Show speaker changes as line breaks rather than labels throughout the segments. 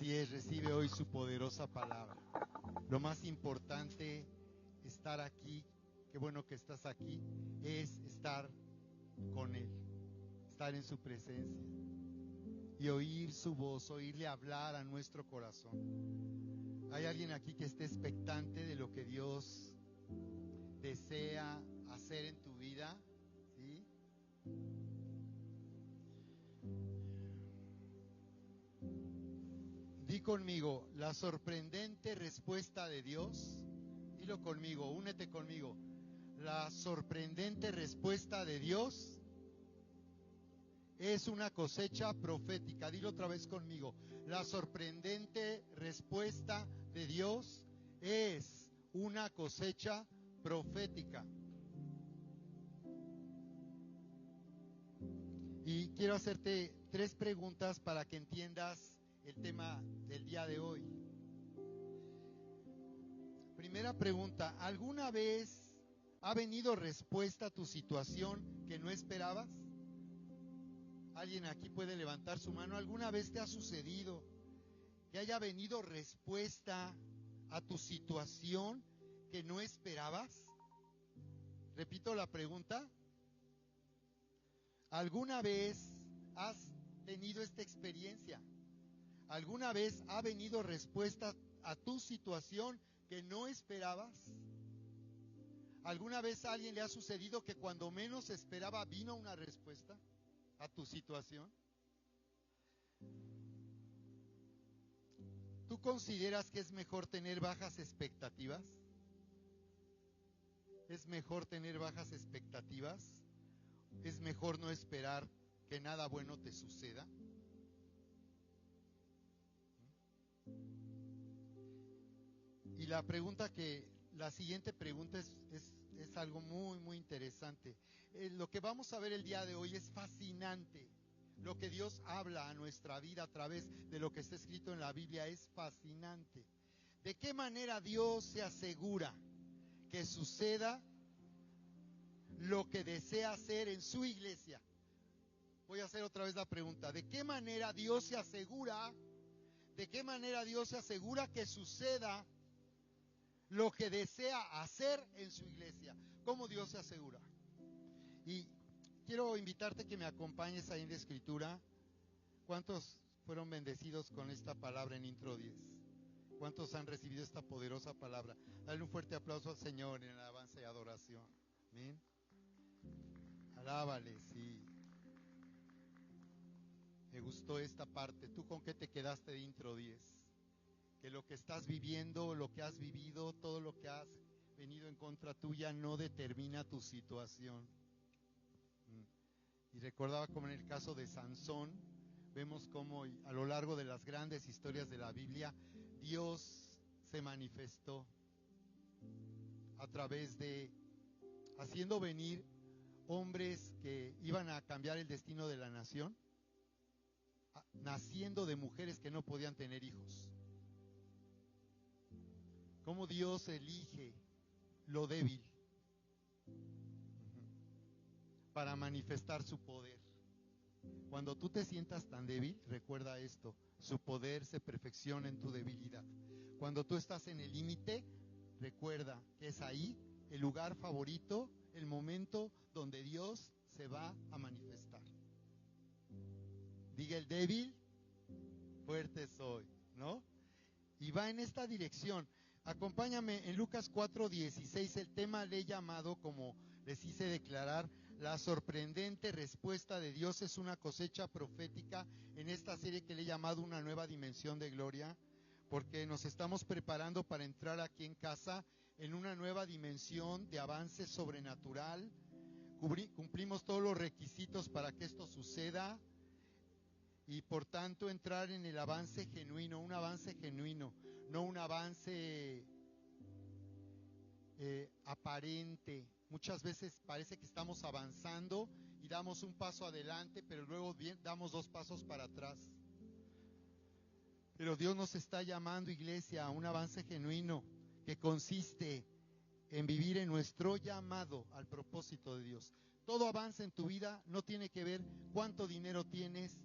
Así es, recibe hoy su poderosa palabra. Lo más importante, estar aquí, qué bueno que estás aquí, es estar con Él, estar en su presencia y oír su voz, oírle hablar a nuestro corazón. ¿Hay alguien aquí que esté expectante de lo que Dios desea hacer en tu vida? ¿Sí? Di conmigo, la sorprendente respuesta de Dios. Dilo conmigo, únete conmigo. La sorprendente respuesta de Dios es una cosecha profética. Dilo otra vez conmigo. La sorprendente respuesta de Dios es una cosecha profética. Y quiero hacerte 3 preguntas para que entiendas el tema del día de hoy. Primera pregunta, ¿alguna vez ha venido respuesta a tu situación que no esperabas? ¿Alguien aquí puede levantar su mano? ¿Alguna vez te ha sucedido que haya venido respuesta a tu situación que no esperabas? Repito la pregunta. ¿Alguna vez has tenido esta experiencia? ¿Alguna vez ha venido respuesta a tu situación que no esperabas? ¿Alguna vez a alguien le ha sucedido que cuando menos esperaba vino una respuesta a tu situación? ¿Tú consideras que es mejor tener bajas expectativas? ¿Es mejor tener bajas expectativas? ¿Es mejor no esperar que nada bueno te suceda? Y la siguiente pregunta es algo muy, muy interesante. Lo que vamos a ver el día de hoy es fascinante. Lo que Dios habla a nuestra vida a través de lo que está escrito en la Biblia es fascinante. ¿De qué manera Dios se asegura que suceda lo que desea hacer en su iglesia? Voy a hacer otra vez la pregunta. ¿De qué manera Dios se asegura que suceda lo que desea hacer en su iglesia? ¿Cómo Dios se asegura? Y quiero invitarte que me acompañes ahí en la escritura. ¿Cuántos fueron bendecidos con esta palabra en Intro 10? ¿Cuántos han recibido esta poderosa palabra? Dale un fuerte aplauso al Señor en alabanza y adoración. Amén. Alábale, sí. Me gustó esta parte. ¿Tú con qué te quedaste de Intro 10? Que lo que estás viviendo, lo que has vivido, todo lo que has venido en contra tuya no determina tu situación. Y recordaba como en el caso de Sansón, vemos cómo a lo largo de las grandes historias de la Biblia, Dios se manifestó a través de haciendo venir hombres que iban a cambiar el destino de la nación, naciendo de mujeres que no podían tener hijos. Cómo Dios elige lo débil para manifestar su poder. Cuando tú te sientas tan débil, recuerda esto: su poder se perfecciona en tu debilidad. Cuando tú estás en el límite, recuerda que es ahí el lugar favorito, el momento donde Dios se va a manifestar. Diga el débil, fuerte soy, ¿no? Y va en esta dirección. Acompáñame en Lucas 4:16, el tema le he llamado, como les hice declarar, la sorprendente respuesta de Dios es una cosecha profética, en esta serie que le he llamado una nueva dimensión de gloria, porque nos estamos preparando para entrar aquí en casa en una nueva dimensión de avance sobrenatural. Cumplimos todos los requisitos para que esto suceda y por tanto entrar en el avance genuino, un avance genuino, no un avance aparente. Muchas veces parece que estamos avanzando y damos un paso adelante, pero luego damos 2 pasos para atrás. Pero Dios nos está llamando, iglesia, a un avance genuino que consiste en vivir en nuestro llamado al propósito de Dios. Todo avance en tu vida no tiene que ver cuánto dinero tienes,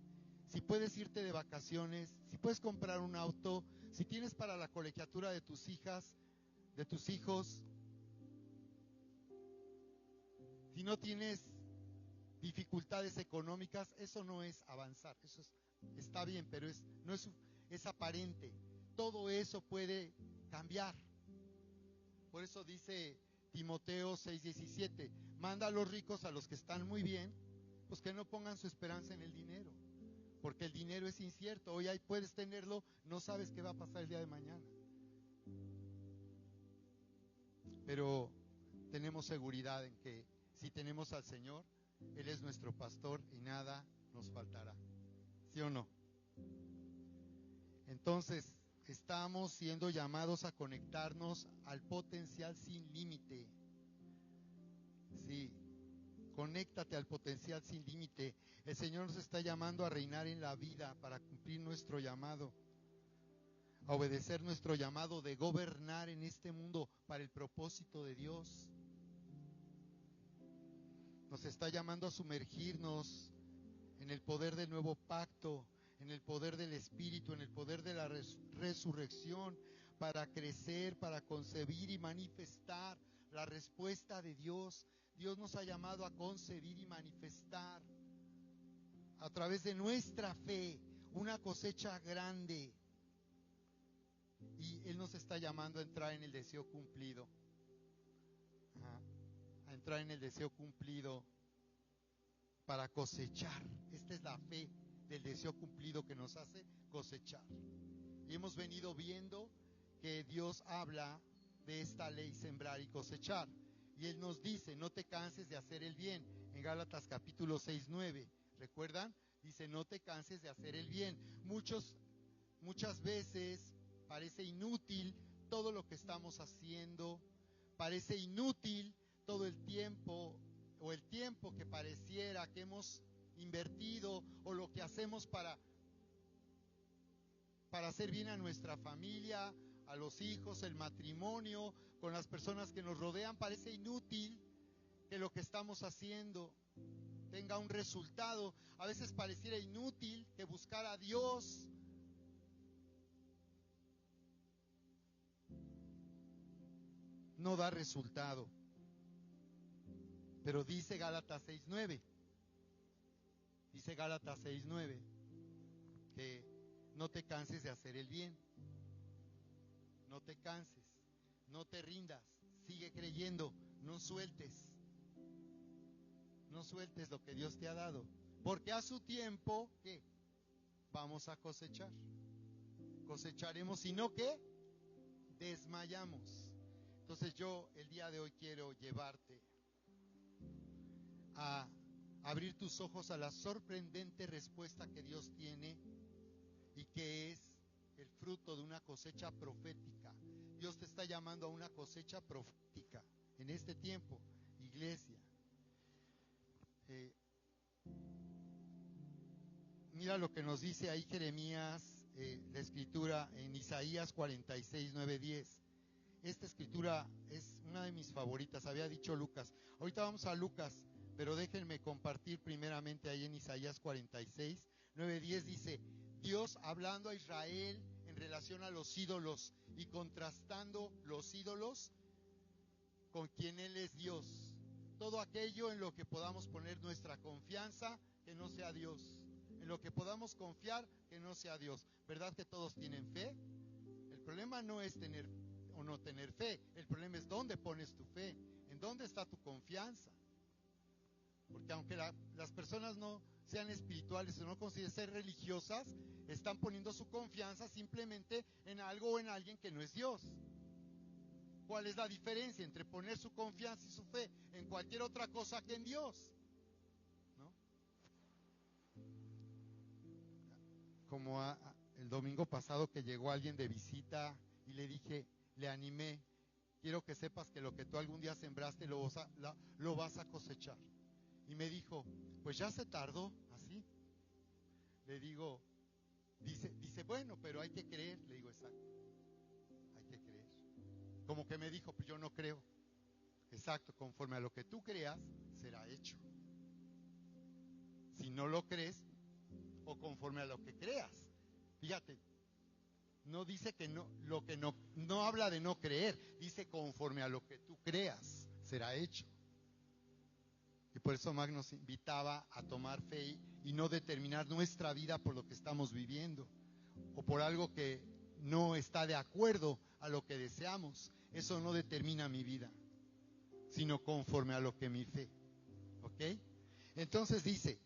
si puedes irte de vacaciones, si puedes comprar un auto, si tienes para la colegiatura de tus hijas, de tus hijos, si no tienes dificultades económicas, eso no es avanzar, está bien, pero es aparente. Todo eso puede cambiar. Por eso dice Timoteo 6:17, manda a los ricos, a los que están muy bien, pues que no pongan su esperanza en el dinero, porque el dinero es incierto. Hoy puedes tenerlo, no sabes qué va a pasar el día de mañana. Pero tenemos seguridad en que si tenemos al Señor, Él es nuestro pastor y nada nos faltará. ¿Sí o no? Entonces, estamos siendo llamados a conectarnos al potencial sin límite. Sí, conéctate al potencial sin límite. El Señor nos está llamando a reinar en la vida para cumplir nuestro llamado, a obedecer nuestro llamado de gobernar en este mundo para el propósito de Dios. Nos está llamando a sumergirnos en el poder del nuevo pacto, en el poder del Espíritu, en el poder de la resurrección, para crecer, para concebir y manifestar la respuesta de Dios. Dios nos ha llamado a concebir y manifestar a través de nuestra fe una cosecha grande. Y Él nos está llamando a entrar en el deseo cumplido. A entrar en el deseo cumplido para cosechar. Esta es la fe del deseo cumplido que nos hace cosechar. Y hemos venido viendo que Dios habla de esta ley, sembrar y cosechar. Y Él nos dice, no te canses de hacer el bien. En Gálatas capítulo 6:9, ¿recuerdan? Dice, no te canses de hacer el bien. Muchas veces parece inútil todo lo que estamos haciendo. Parece inútil todo el tiempo, o el tiempo que pareciera que hemos invertido, o lo que hacemos para hacer bien a nuestra familia, a los hijos, el matrimonio, con las personas que nos rodean. Parece inútil que lo que estamos haciendo tenga un resultado. A veces pareciera inútil que buscar a Dios no da resultado. Pero dice Gálatas 6:9, que no te canses de hacer el bien. No te canses, no te rindas, sigue creyendo, no sueltes lo que Dios te ha dado, porque a su tiempo, ¿qué? Vamos a cosecharemos, sino que desmayamos. Entonces yo el día de hoy quiero llevarte a abrir tus ojos a la sorprendente respuesta que Dios tiene y que es el fruto de una cosecha profética. Dios te está llamando a una cosecha profética en este tiempo, iglesia. Mira lo que nos dice ahí Jeremías, la escritura en Isaías 46, 9, 10. Esta escritura es una de mis favoritas, había dicho Lucas. Ahorita vamos a Lucas, pero déjenme compartir primeramente ahí en Isaías 46, 9, 10 dice, Dios hablando a Israel en relación a los ídolos y contrastando los ídolos con quien Él es Dios. Todo aquello en lo que podamos poner nuestra confianza, que no sea Dios. En lo que podamos confiar, que no sea Dios. ¿Verdad que todos tienen fe? El problema no es tener o no tener fe. El problema es dónde pones tu fe, en dónde está tu confianza. Porque aunque las personas no sean espirituales o no consideren ser religiosas, están poniendo su confianza simplemente en algo o en alguien que no es Dios. ¿Cuál es la diferencia entre poner su confianza y su fe en cualquier otra cosa que en Dios? ¿No? Como el domingo pasado que llegó alguien de visita y le dije, le animé, quiero que sepas que lo que tú algún día sembraste lo vas a cosechar. Y me dijo, pues ya se tardó, así. Le digo, dice, bueno, pero hay que creer. Le digo, exacto, hay que creer. Como que me dijo, pues yo no creo. Exacto, conforme a lo que tú creas, será hecho. Si no lo crees, o sino conforme a lo que creas. Fíjate, no dice que no, lo que no habla de no creer, dice conforme a lo que tú creas, será hecho. Y por eso Mac nos invitaba a tomar fe y no determinar nuestra vida por lo que estamos viviendo o por algo que no está de acuerdo a lo que deseamos. Eso no determina mi vida, sino conforme a lo que mi fe. ¿Ok? Entonces dice,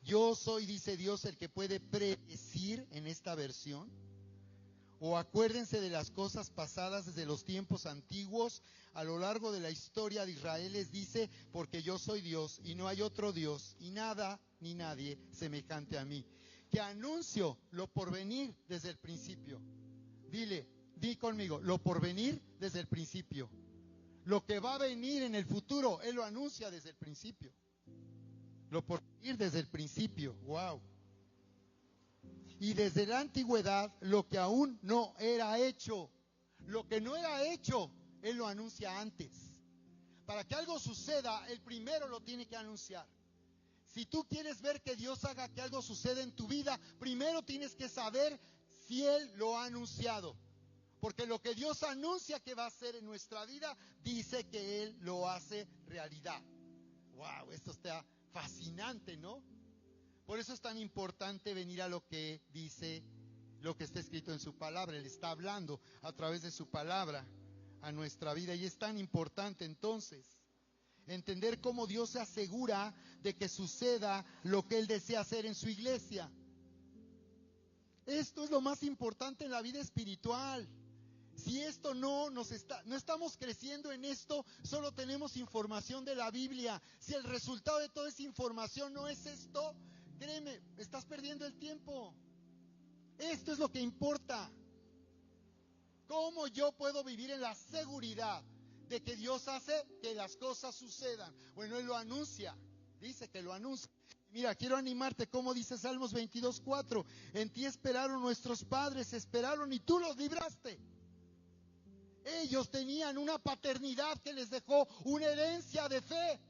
yo soy, dice Dios, el que puede predecir en esta versión. O acuérdense de las cosas pasadas desde los tiempos antiguos, a lo largo de la historia de Israel les dice, porque yo soy Dios y no hay otro Dios y nada ni nadie semejante a mí, que anuncio lo porvenir desde el principio. Di conmigo, lo porvenir desde el principio. Lo que va a venir en el futuro, Él lo anuncia desde el principio. Lo porvenir desde el principio, wow. Y desde la antigüedad, lo que aún no era hecho. Lo que no era hecho, Él lo anuncia antes. Para que algo suceda, Él primero lo tiene que anunciar. Si tú quieres ver que Dios haga que algo suceda en tu vida, primero tienes que saber si Él lo ha anunciado. Porque lo que Dios anuncia que va a hacer en nuestra vida, dice que Él lo hace realidad. ¡Wow! Esto está fascinante, ¿no? Por eso es tan importante venir a lo que dice, lo que está escrito en su palabra. Él está hablando a través de su palabra a nuestra vida. Y es tan importante entonces entender cómo Dios se asegura de que suceda lo que Él desea hacer en su iglesia. Esto es lo más importante en la vida espiritual. Si esto no estamos creciendo en esto, solo tenemos información de la Biblia. Si el resultado de toda esa información no es esto, créeme, estás perdiendo el tiempo. Esto es lo que importa. ¿Cómo yo puedo vivir en la seguridad de que Dios hace que las cosas sucedan? Bueno, Él lo anuncia, dice que lo anuncia. Mira, quiero animarte, como dice Salmos 22:4, en ti esperaron nuestros padres, esperaron y tú los libraste. Ellos tenían una paternidad que les dejó una herencia de fe.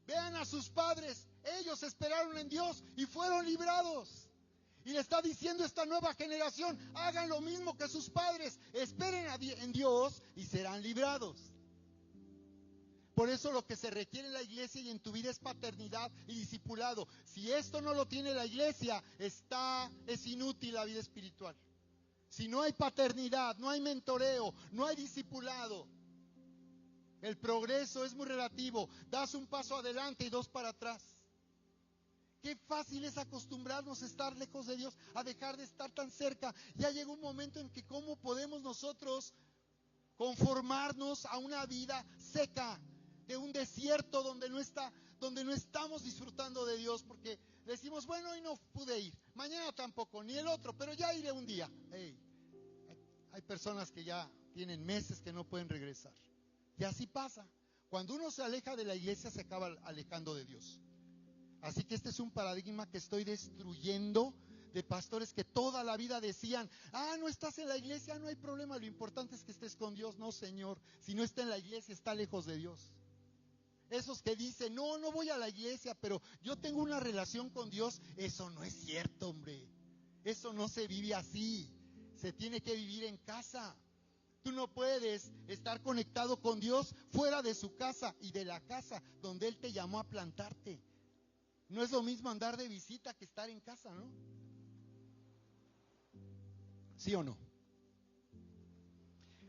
Vean a sus padres, ellos esperaron en Dios y fueron librados. Y le está diciendo esta nueva generación, hagan lo mismo que sus padres, esperen en Dios y serán librados. Por eso lo que se requiere en la iglesia y en tu vida es paternidad y discipulado. Si esto no lo tiene la iglesia, es inútil la vida espiritual. Si no hay paternidad, no hay mentoreo, no hay discipulado, el progreso es muy relativo. Das un paso adelante y dos para atrás. Qué fácil es acostumbrarnos a estar lejos de Dios, a dejar de estar tan cerca. Ya llega un momento en que cómo podemos nosotros conformarnos a una vida seca, de un desierto donde no estamos disfrutando de Dios, porque decimos, bueno, hoy no pude ir, mañana tampoco, ni el otro, pero ya iré un día. Hey, hay personas que ya tienen meses que no pueden regresar. Y así pasa. Cuando uno se aleja de la iglesia, se acaba alejando de Dios. Así que este es un paradigma que estoy destruyendo de pastores que toda la vida decían, no estás en la iglesia, no hay problema, lo importante es que estés con Dios. No, Señor, si no está en la iglesia, está lejos de Dios. Esos que dicen, no voy a la iglesia, pero yo tengo una relación con Dios, eso no es cierto, hombre. Eso no se vive así. Se tiene que vivir en casa. Tú no puedes estar conectado con Dios fuera de su casa y de la casa donde Él te llamó a plantarte. No es lo mismo andar de visita que estar en casa, ¿no? ¿Sí o no?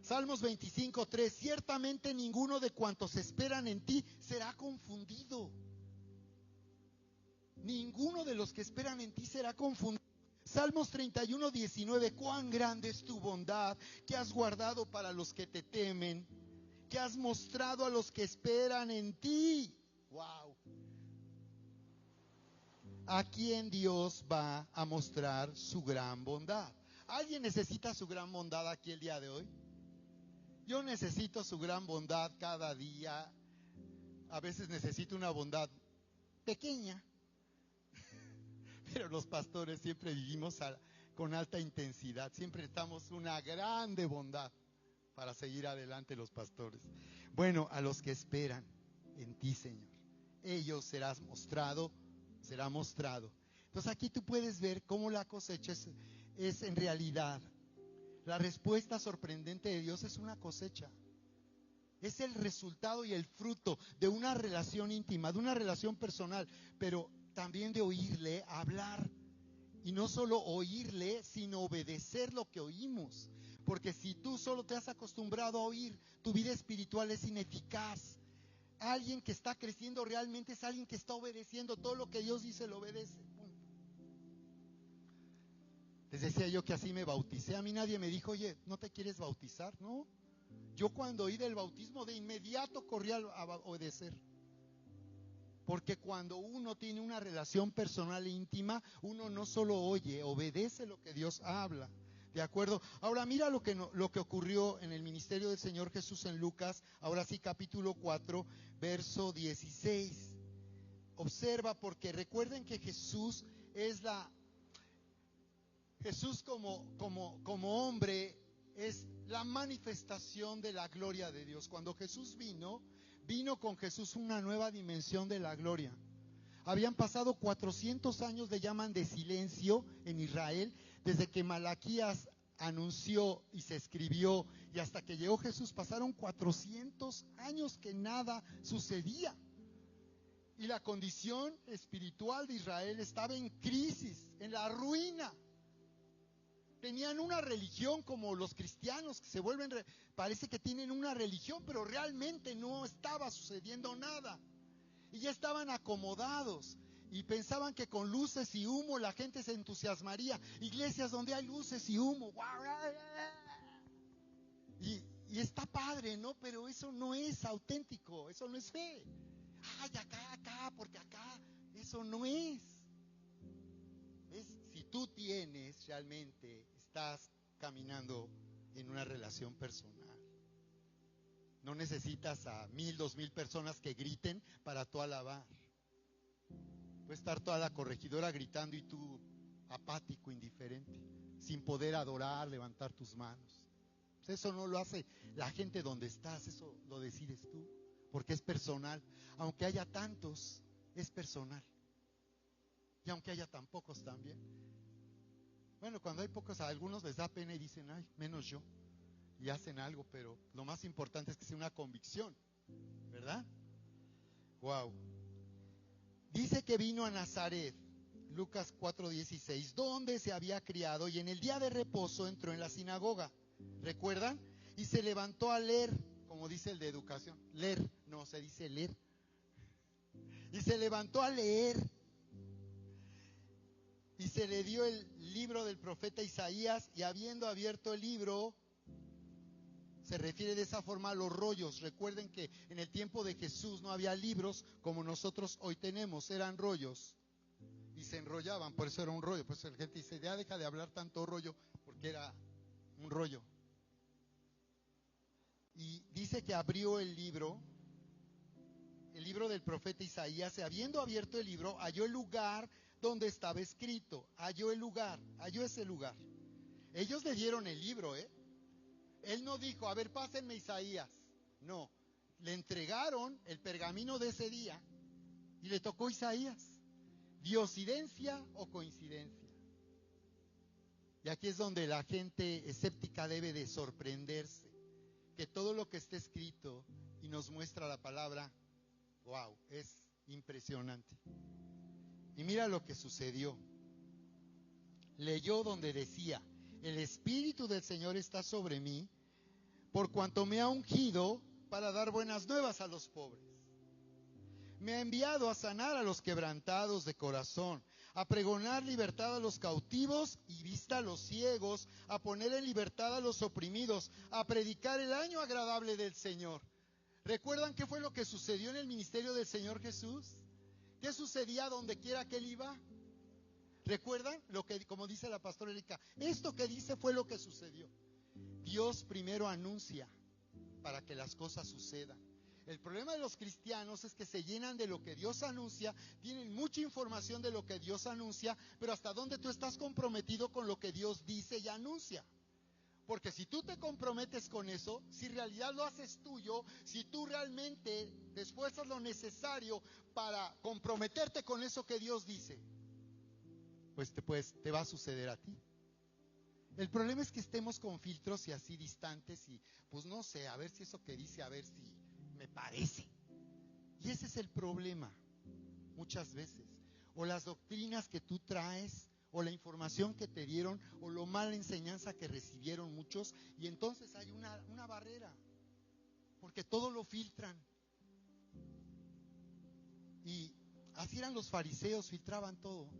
Salmos 25:3, ciertamente ninguno de cuantos esperan en ti será confundido. Ninguno de los que esperan en ti será confundido. Salmos 31:19, cuán grande es tu bondad que has guardado para los que te temen, que has mostrado a los que esperan en ti. Wow. ¿A quién Dios va a mostrar su gran bondad? ¿Alguien necesita su gran bondad aquí el día de hoy? Yo necesito su gran bondad cada día. A veces necesito una bondad pequeña, pero los pastores siempre vivimos con alta intensidad. Siempre necesitamos una grande bondad para seguir adelante los pastores. Bueno, a los que esperan en ti, Señor, ellos será mostrado. Entonces Entonces aquí tú puedes ver cómo la cosecha es en realidad, la respuesta sorprendente de Dios es una cosecha. Es el resultado y el fruto de una relación íntima, de una relación personal, pero también de oírle hablar. Y no solo oírle, sino obedecer lo que oímos. Porque si tú solo te has acostumbrado a oír, tu vida espiritual es ineficaz. Alguien que está creciendo realmente es alguien que está obedeciendo. Todo lo que Dios dice lo obedece. Les decía yo que así me bauticé. A mí nadie me dijo, oye, ¿no te quieres bautizar? No. Yo cuando oí del bautismo de inmediato corrí a obedecer. Porque cuando uno tiene una relación personal e íntima, uno no solo oye, obedece lo que Dios habla. ¿De acuerdo? Ahora mira lo que ocurrió en el ministerio del Señor Jesús en Lucas, ahora sí capítulo 4, verso 16. Observa, porque recuerden que Jesús como hombre es la manifestación de la gloria de Dios. Cuando Jesús vino con Jesús una nueva dimensión de la gloria. Habían pasado 400 años, le llaman, de silencio en Israel, desde que Malaquías anunció y se escribió y hasta que llegó Jesús pasaron 400 años que nada sucedía. Y la condición espiritual de Israel estaba en crisis, en la ruina. Tenían una religión como los cristianos que se vuelven, parece que tienen una religión, pero realmente no estaba sucediendo nada. Y ya estaban acomodados y pensaban que con luces y humo la gente se entusiasmaría. Iglesias donde hay luces y humo. Y está padre, ¿no? Pero eso no es auténtico, eso no es fe. Ay, acá, porque acá, eso no es. ¿Ves? Si tú estás caminando en una relación personal. No necesitas a 1,000, 2,000 personas que griten para tú alabar. Puede estar toda la corregidora gritando y tú apático, indiferente, sin poder adorar, levantar tus manos. Pues eso no lo hace la gente donde estás, eso lo decides tú, porque es personal. Aunque haya tantos, es personal. Y aunque haya tan pocos también. Bueno, cuando hay pocos, a algunos les da pena y dicen, ay, menos yo. Y hacen algo, pero lo más importante es que sea una convicción, ¿verdad? Wow. Dice que vino a Nazaret, Lucas 4:16, donde se había criado, y en el día de reposo entró en la sinagoga. ¿Recuerdan? Y se levantó a leer, como dice el de educación. Leer, no se dice leer. Y se levantó a leer. Y se le dio el libro del profeta Isaías, y habiendo abierto el libro, se refiere de esa forma a los rollos. Recuerden que en el tiempo de Jesús no había libros como nosotros hoy tenemos, eran rollos. Y se enrollaban, por eso era un rollo. Pues la gente dice, ya deja de hablar tanto rollo, porque era un rollo. Y dice que abrió el libro del profeta Isaías, y habiendo abierto el libro, halló el lugar donde estaba escrito. Halló ese lugar. Ellos le dieron el libro, Él no dijo, a ver, pásenme Isaías. No, le entregaron el pergamino de ese día y le tocó Isaías. ¿Diosidencia o coincidencia? Y aquí es donde la gente escéptica debe de sorprenderse, que todo lo que está escrito y nos muestra la palabra, wow, es impresionante. Y mira lo que sucedió. Leyó donde decía, el Espíritu del Señor está sobre mí, por cuanto me ha ungido para dar buenas nuevas a los pobres. Me ha enviado a sanar a los quebrantados de corazón, a pregonar libertad a los cautivos y vista a los ciegos, a poner en libertad a los oprimidos, a predicar el año agradable del Señor. ¿Recuerdan qué fue lo que sucedió en el ministerio del Señor Jesús? ¿Qué sucedía donde quiera que él iba? ¿Recuerdan? Como dice la pastora Erika, esto que dice fue lo que sucedió. Dios primero anuncia para que las cosas sucedan. El problema de los cristianos es que se llenan de lo que Dios anuncia, tienen mucha información de lo que Dios anuncia, pero hasta dónde tú estás comprometido con lo que Dios dice y anuncia. Porque si tú te comprometes con eso, si en realidad lo haces tuyo, si tú realmente te esfuerzas lo necesario para comprometerte con eso que Dios dice, pues te va a suceder a ti. El problema es que estemos con filtros y así distantes y pues no sé, a ver si eso que dice, a ver si me parece. Y ese es el problema muchas veces. O las doctrinas que tú traes, o la información que te dieron, o la mala enseñanza que recibieron muchos, y entonces hay una barrera, porque todo lo filtran. Y así eran los fariseos, filtraban todo.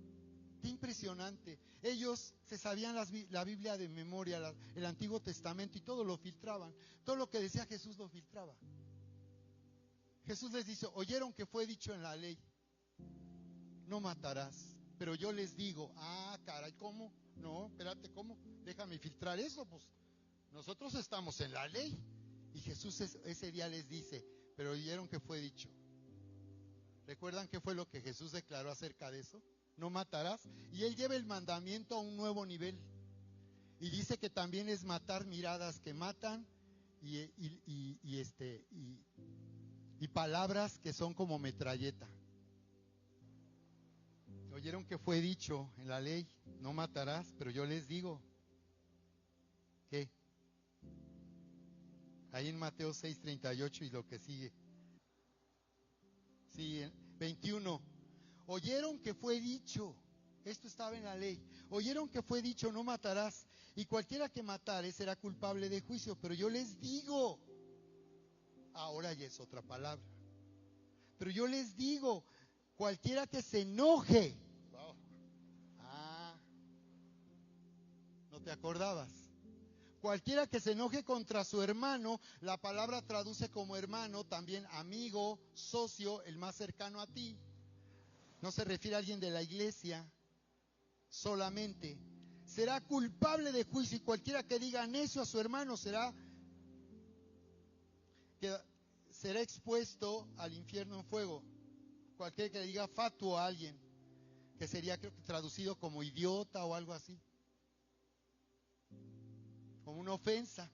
Qué impresionante. Ellos se sabían la Biblia de memoria, el Antiguo Testamento, y todo lo filtraban. Todo lo que decía Jesús lo filtraba. Jesús les dice, oyeron que fue dicho en la ley, no matarás. Pero yo les digo, caray, ¿cómo? No, espérate, ¿cómo? Déjame filtrar eso, pues nosotros estamos en la ley. Y Jesús ese día les dice, pero oyeron que fue dicho. ¿Recuerdan qué fue lo que Jesús declaró acerca de eso? No matarás. Y Él lleva el mandamiento a un nuevo nivel. Y dice que también es matar miradas que matan y palabras que son como metralleta. Oyeron que fue dicho en la ley, no matarás, pero yo les digo, ¿qué? Ahí en Mateo 6:38 y lo que sigue. Sí, 21. Oyeron que fue dicho, esto estaba en la ley, oyeron que fue dicho, no matarás, y cualquiera que matare será culpable de juicio, pero yo les digo, ahora ya es otra palabra, pero yo les digo, cualquiera que se enoje, ¿no te acordabas? Cualquiera que se enoje contra su hermano, la palabra traduce como hermano, también amigo, socio, el más cercano a ti. No se refiere a alguien de la iglesia solamente. Será culpable de juicio, y cualquiera que diga necio a su hermano será expuesto al infierno en fuego. Cualquiera que le diga fatuo a alguien, que sería, creo que traducido como idiota o algo así, como una ofensa,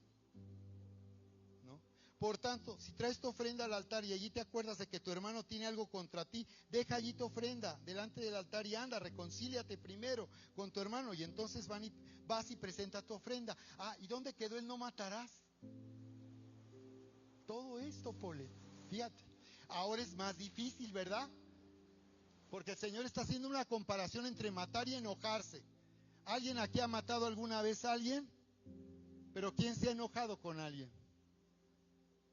¿no? Por tanto, si traes tu ofrenda al altar y allí te acuerdas de que tu hermano tiene algo contra ti, deja allí tu ofrenda delante del altar y anda, reconcíliate primero con tu hermano, y entonces vas y presenta tu ofrenda. ¿Y dónde quedó el no matarás? Todo esto, Pole, fíjate, ahora es más difícil, ¿verdad? Porque el Señor está haciendo una comparación entre matar y enojarse. ¿Alguien aquí ha matado alguna vez a alguien? Pero ¿quién se ha enojado con alguien?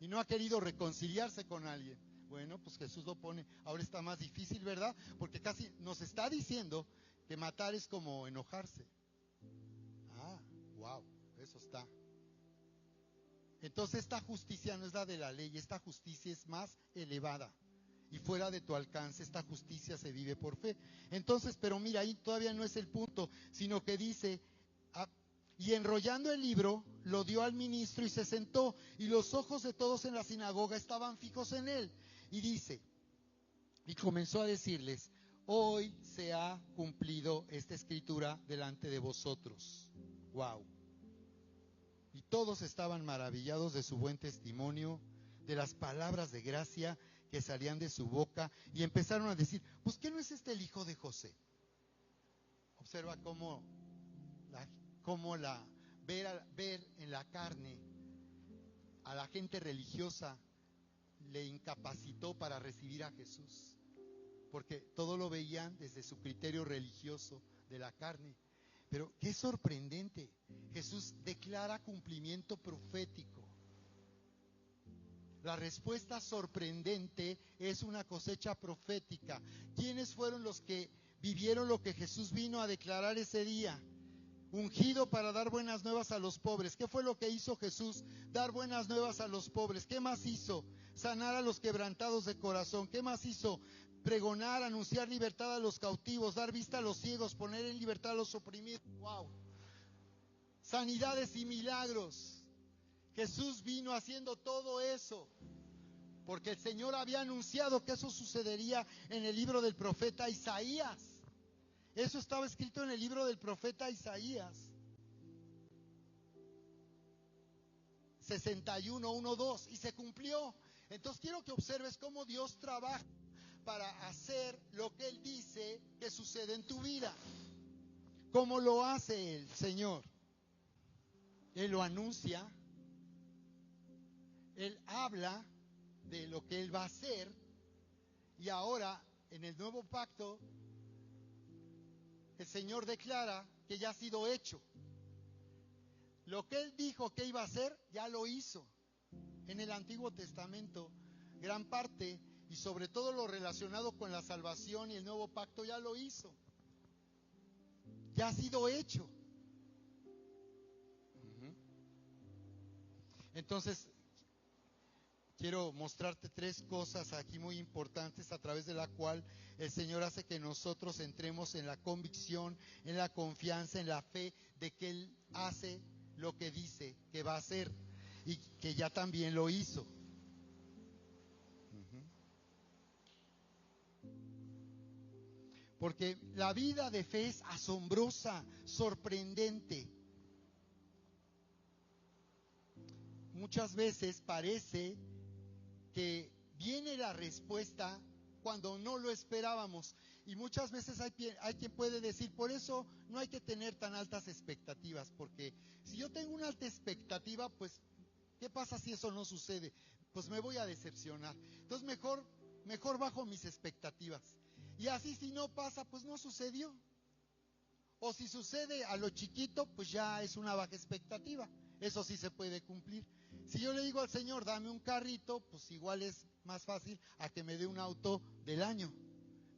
Y no ha querido reconciliarse con alguien. Bueno, pues Jesús lo pone, ahora está más difícil, ¿verdad? Porque casi nos está diciendo que matar es como enojarse. Wow, eso está. Entonces esta justicia no es la de la ley, esta justicia es más elevada y fuera de tu alcance. Esta justicia se vive por fe. Entonces, pero mira, ahí todavía no es el punto, sino que dice, y enrollando el libro, lo dio al ministro y se sentó, y los ojos de todos en la sinagoga estaban fijos en él. Y dice, y comenzó a decirles, hoy se ha cumplido esta escritura delante de vosotros. Wow. Y todos estaban maravillados de su buen testimonio, de las palabras de gracia que salían de su boca, y empezaron a decir, pues ¿qué no es este el hijo de José? Observa cómo ver en la carne a la gente religiosa le incapacitó para recibir a Jesús, porque todo lo veían desde su criterio religioso de la carne. Pero qué sorprendente, Jesús declara cumplimiento profético. La respuesta sorprendente es una cosecha profética. ¿Quiénes fueron los que vivieron lo que Jesús vino a declarar ese día? Ungido para dar buenas nuevas a los pobres. ¿Qué fue lo que hizo Jesús? Dar buenas nuevas a los pobres. ¿Qué más hizo? Sanar a los quebrantados de corazón. ¿Qué más hizo? Pregonar, anunciar libertad a los cautivos, dar vista a los ciegos, poner en libertad a los oprimidos. ¡Wow! Sanidades y milagros. Jesús vino haciendo todo eso porque el Señor había anunciado que eso sucedería en el libro del profeta Isaías. Eso estaba escrito en el libro del profeta Isaías 61:1-2, y se cumplió. Entonces quiero que observes cómo Dios trabaja para hacer lo que Él dice que sucede en tu vida. ¿Cómo lo hace el Señor? Él lo anuncia, Él habla de lo que Él va a hacer, y ahora en el nuevo pacto el Señor declara que ya ha sido hecho. Lo que Él dijo que iba a hacer, ya lo hizo. En el Antiguo Testamento, gran parte, y sobre todo lo relacionado con la salvación y el nuevo pacto, ya lo hizo. Ya ha sido hecho. Entonces, quiero mostrarte 3 cosas aquí muy importantes a través de la cual el Señor hace que nosotros entremos en la convicción, en la confianza, en la fe de que Él hace lo que dice que va a hacer y que ya también lo hizo. Porque la vida de fe es asombrosa, sorprendente. Muchas veces parece que viene la respuesta cuando no lo esperábamos. Y muchas veces hay quien puede decir, por eso no hay que tener tan altas expectativas, porque si yo tengo una alta expectativa, pues, ¿qué pasa si eso no sucede? Pues me voy a decepcionar. Entonces mejor bajo mis expectativas. Y así si no pasa, pues no sucedió. O si sucede a lo chiquito, pues ya es una baja expectativa. Eso sí se puede cumplir. Si yo le digo al Señor, dame un carrito, pues igual es más fácil a que me dé un auto del año.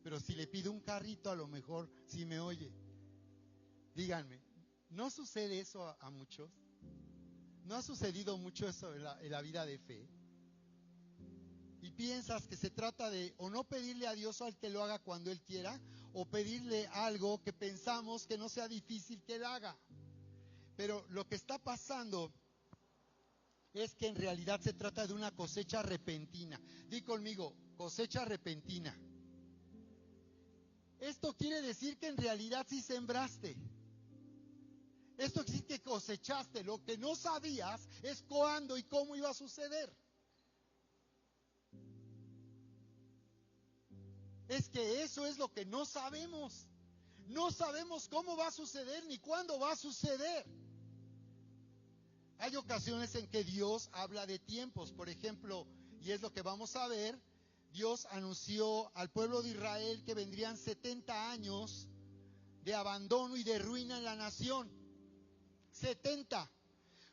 Pero si le pido un carrito, a lo mejor sí me oye. Díganme, ¿no sucede eso a muchos? ¿No ha sucedido mucho eso en la vida de fe? Y piensas que se trata de o no pedirle a Dios al que lo haga cuando Él quiera, o pedirle algo que pensamos que no sea difícil que Él haga. Pero lo que está pasando es que en realidad se trata de una cosecha repentina. Di conmigo, cosecha repentina. Esto quiere decir que en realidad sí sembraste. Esto quiere decir que cosechaste. Lo que no sabías es cuándo y cómo iba a suceder. Es que eso es lo que no sabemos. No sabemos cómo va a suceder ni cuándo va a suceder. Hay ocasiones en que Dios habla de tiempos. Por ejemplo, y es lo que vamos a ver, Dios anunció al pueblo de Israel que vendrían 70 años de abandono y de ruina en la nación. 70.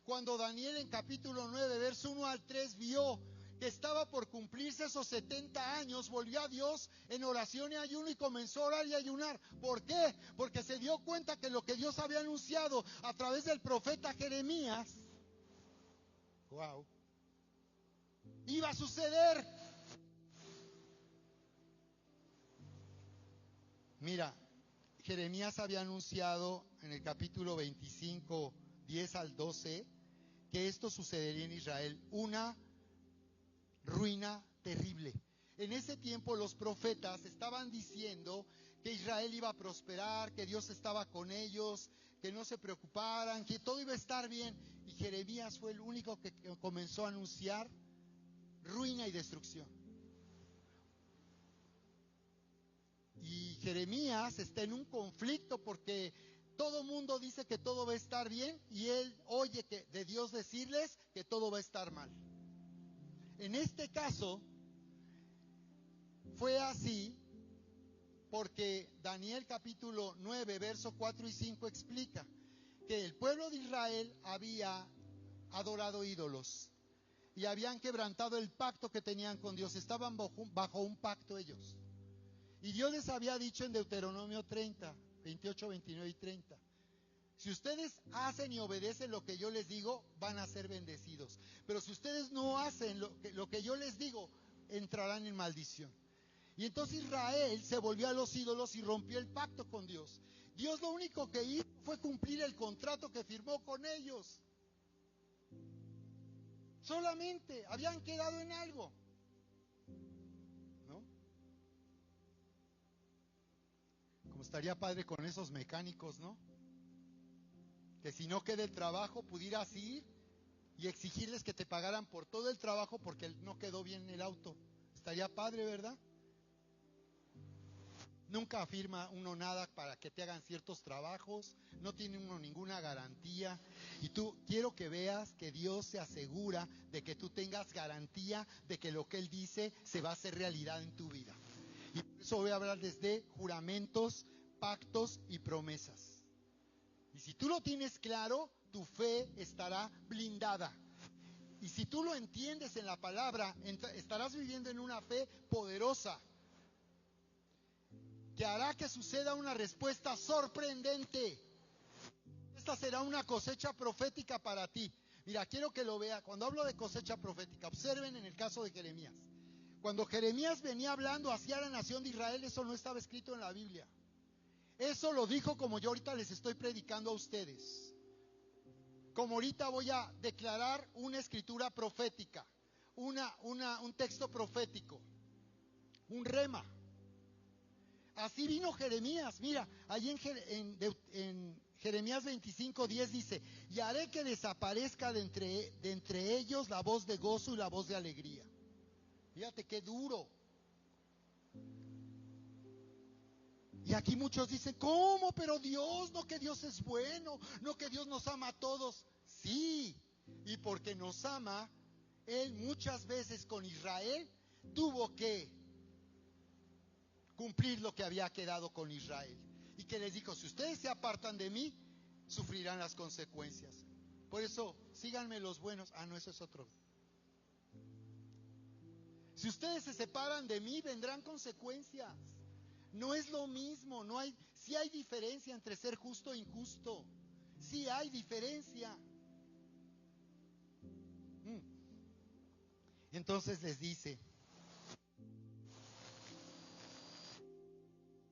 Cuando Daniel en capítulo 9, verso 1 al 3 vio que estaba por cumplirse esos 70 años, volvió a Dios en oración y ayuno y comenzó a orar y ayunar. ¿Por qué? Porque se dio cuenta que lo que Dios había anunciado a través del profeta Jeremías, iba a suceder. Mira, Jeremías había anunciado en el capítulo 25, 10 al 12, que esto sucedería en Israel, una ruina terrible. En ese tiempo los profetas estaban diciendo que Israel iba a prosperar, que Dios estaba con ellos, que no se preocuparan, que todo iba a estar bien. Y Jeremías fue el único que comenzó a anunciar ruina y destrucción. Y Jeremías está en un conflicto porque todo mundo dice que todo va a estar bien y él oye que de Dios decirles que todo va a estar mal. En este caso fue así porque Daniel capítulo 9, verso 4 y 5 explica que el pueblo de Israel había adorado ídolos y habían quebrantado el pacto que tenían con Dios. Estaban bajo un pacto ellos. Y Dios les había dicho en Deuteronomio 30, 28, 29 y 30. Si ustedes hacen y obedecen lo que yo les digo, van a ser bendecidos. Pero si ustedes no hacen lo que yo les digo, entrarán en maldición. Y entonces Israel se volvió a los ídolos y rompió el pacto con Dios. Dios lo único que hizo fue cumplir el contrato que firmó con ellos. Solamente habían quedado en algo. ¿No? Como estaría padre con esos mecánicos, ¿no? Que si no queda el trabajo, pudieras ir y exigirles que te pagaran por todo el trabajo porque no quedó bien el auto. Estaría padre, ¿verdad? Nunca afirma uno nada para que te hagan ciertos trabajos, no tiene uno ninguna garantía. Y quiero que veas que Dios se asegura de que tú tengas garantía de que lo que Él dice se va a hacer realidad en tu vida. Y por eso voy a hablar desde juramentos, pactos y promesas. Y si tú lo tienes claro, tu fe estará blindada. Y si tú lo entiendes en la palabra, estarás viviendo en una fe poderosa, que hará que suceda una respuesta sorprendente. Esta será una cosecha profética para ti. Mira, quiero que lo vea. Cuando hablo de cosecha profética, observen en el caso de Jeremías. Cuando Jeremías venía hablando hacia la nación de Israel, eso no estaba escrito en la Biblia. Eso lo dijo como yo ahorita les estoy predicando a ustedes. Como ahorita voy a declarar una escritura profética, un texto profético, un rema. Así vino Jeremías. Mira, allí en Jeremías 25:10 dice: y haré que desaparezca de entre ellos la voz de gozo y la voz de alegría. Fíjate qué duro. Y aquí muchos dicen: ¿cómo? Pero Dios, no que Dios es bueno, no que Dios nos ama a todos. Sí, y porque nos ama, Él muchas veces con Israel tuvo que cumplir lo que había quedado con Israel. Y que les dijo: si ustedes se apartan de mí, sufrirán las consecuencias. Por eso, síganme los buenos. No, eso es otro. Si ustedes se separan de mí, vendrán consecuencias. No es lo mismo, sí hay diferencia entre ser justo e injusto. Sí hay diferencia. Entonces les dice: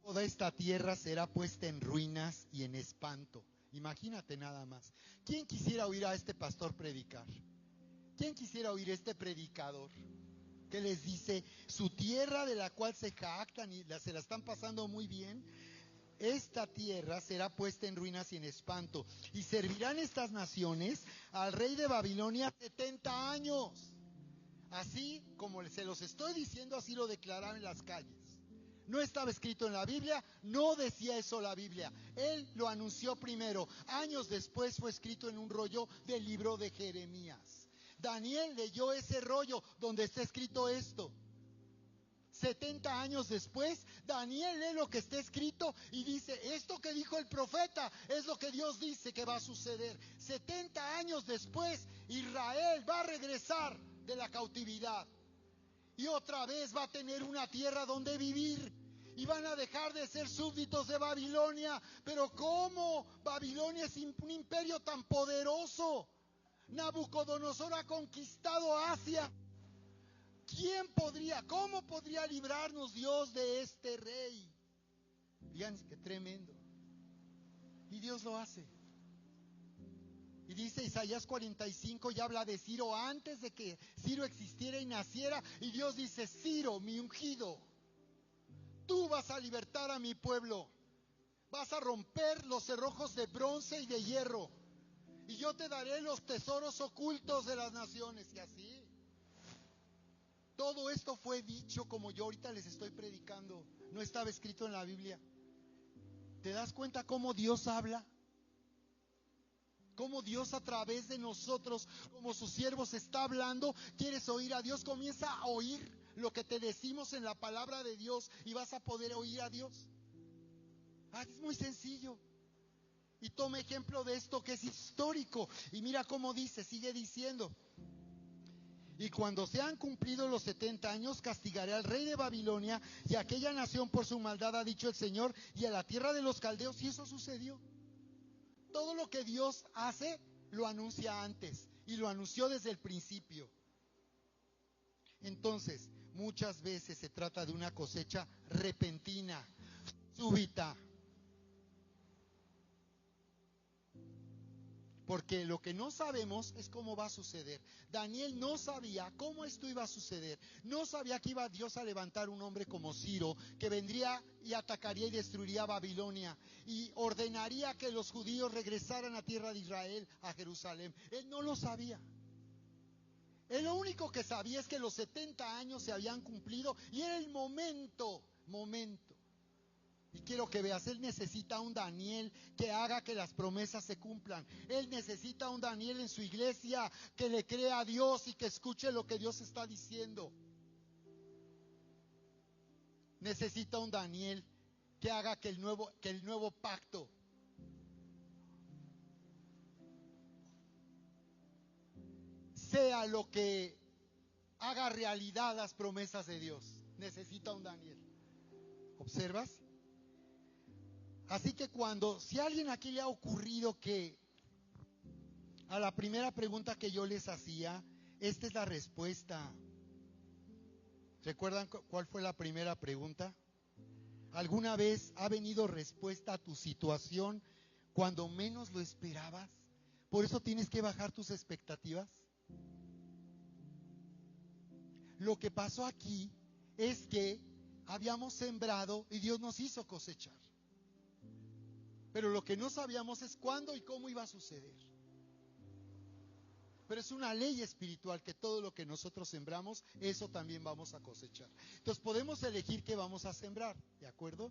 toda esta tierra será puesta en ruinas y en espanto. Imagínate nada más. ¿Quién quisiera oír a este pastor predicar? ¿Quién quisiera oír a este predicador que les dice: su tierra de la cual se jactan y se la están pasando muy bien, esta tierra será puesta en ruinas y en espanto, y servirán estas naciones al rey de Babilonia 70 años? Así como se los estoy diciendo, así lo declararon en las calles. No estaba escrito en la Biblia, no decía eso la Biblia. Él lo anunció primero. Años después fue escrito en un rollo del libro de Jeremías. Daniel leyó ese rollo donde está escrito esto. 70 años después, Daniel lee lo que está escrito y dice: esto que dijo el profeta es lo que Dios dice que va a suceder. 70 años después, Israel va a regresar de la cautividad. Y otra vez va a tener una tierra donde vivir. Y van a dejar de ser súbditos de Babilonia. Pero ¿cómo? Babilonia es un imperio tan poderoso. Nabucodonosor ha conquistado Asia. ¿Cómo podría librarnos Dios de este rey? Fíjense qué tremendo. Y Dios lo hace. Y dice Isaías 45, y habla de Ciro antes de que Ciro existiera y naciera. Y Dios dice: Ciro, mi ungido, tú vas a libertar a mi pueblo. Vas a romper los cerrojos de bronce y de hierro. Y yo te daré los tesoros ocultos de las naciones. Y así. Todo esto fue dicho como yo ahorita les estoy predicando. No estaba escrito en la Biblia. ¿Te das cuenta cómo Dios habla? Cómo Dios a través de nosotros, como sus siervos, está hablando. ¿Quieres oír a Dios? Comienza a oír lo que te decimos en la palabra de Dios y vas a poder oír a Dios. Es muy sencillo. Y toma ejemplo de esto que es histórico. Y mira cómo dice, sigue diciendo: y cuando se han cumplido los 70 años, castigaré al rey de Babilonia y a aquella nación por su maldad, ha dicho el Señor, y a la tierra de los caldeos. Y eso sucedió. Todo lo que Dios hace, lo anuncia antes. Y lo anunció desde el principio. Entonces, muchas veces se trata de una cosecha repentina, súbita. Porque lo que no sabemos es cómo va a suceder. Daniel no sabía cómo esto iba a suceder. No sabía que iba Dios a levantar un hombre como Ciro, que vendría y atacaría y destruiría Babilonia. Y ordenaría que los judíos regresaran a tierra de Israel, a Jerusalén. Él no lo sabía. Él lo único que sabía es que los 70 años se habían cumplido y era el momento. Y quiero que veas, Él necesita un Daniel que haga que las promesas se cumplan. Él necesita un Daniel en su iglesia que le crea a Dios y que escuche lo que Dios está diciendo. Necesita un Daniel que haga que el nuevo pacto sea lo que haga realidad las promesas de Dios. Necesita un Daniel. ¿Observas? Así que si a alguien aquí le ha ocurrido que a la primera pregunta que yo les hacía, esta es la respuesta. ¿Recuerdan cuál fue la primera pregunta? ¿Alguna vez ha venido respuesta a tu situación cuando menos lo esperabas? Por eso tienes que bajar tus expectativas. Lo que pasó aquí es que habíamos sembrado y Dios nos hizo cosechar. Pero lo que no sabíamos es cuándo y cómo iba a suceder. Pero es una ley espiritual que todo lo que nosotros sembramos, eso también vamos a cosechar. Entonces podemos elegir qué vamos a sembrar, ¿de acuerdo?